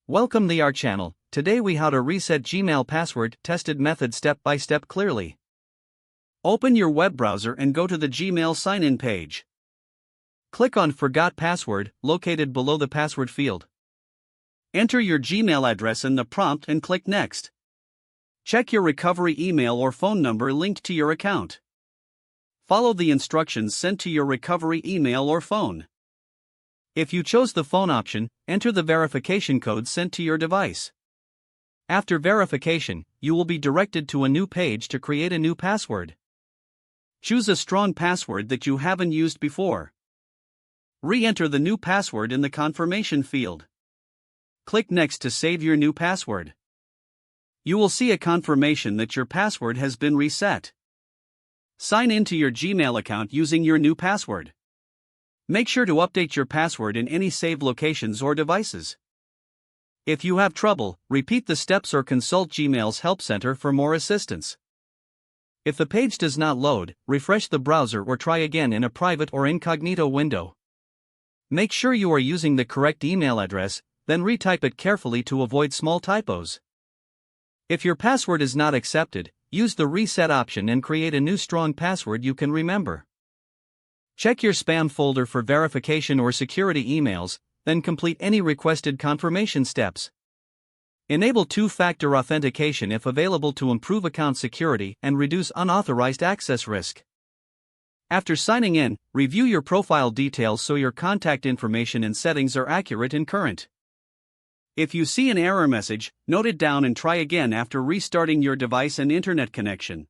Welcome to our channel. Today we how to reset Gmail password tested method step by step clearly. Open your web browser and go to the Gmail sign-in page. Click on Forgot Password located below the password field. Enter your Gmail address in the prompt and click Next. Check your recovery email or phone number linked to your account. Follow the instructions sent to your recovery email or phone. If you chose the phone option, enter the verification code sent to your device. After verification, you will be directed to a new page to create a new password. Choose a strong password that you haven't used before. Re-enter the new password in the confirmation field. Click Next to save your new password. You will see a confirmation that your password has been reset. Sign in to your Gmail account using your new password. Make sure to update your password in any saved locations or devices. If you have trouble, repeat the steps or consult Gmail's Help Center for more assistance. If the page does not load, refresh the browser or try again in a private or incognito window. Make sure you are using the correct email address, then retype it carefully to avoid small typos. If your password is not accepted, use the reset option and create a new strong password you can remember. Check your spam folder for verification or security emails, then complete any requested confirmation steps. Enable two-factor authentication if available to improve account security and reduce unauthorized access risk. After signing in, review your profile details so your contact information and settings are accurate and current. If you see an error message, note it down and try again after restarting your device and internet connection.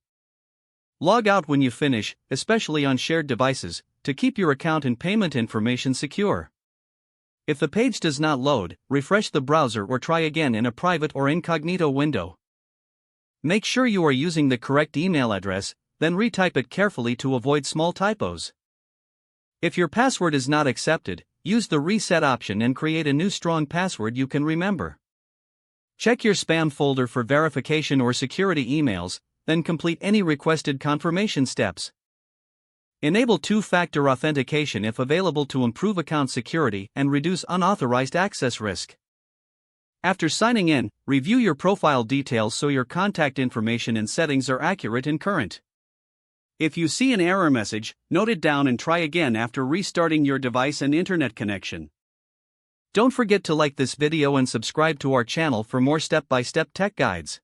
Log out when you finish, especially on shared devices, to keep your account and payment information secure. If the page does not load, refresh the browser or try again in a private or incognito window. Make sure you are using the correct email address, then retype it carefully to avoid small typos. If your password is not accepted, use the reset option and create a new strong password you can remember. Check your spam folder for verification or security emails, then complete any requested confirmation steps. Enable two-factor authentication if available to improve account security and reduce unauthorized access risk. After signing in, review your profile details so your contact information and settings are accurate and current. If you see an error message, note it down and try again after restarting your device and internet connection. Don't forget to like this video and subscribe to our channel for more step-by-step tech guides.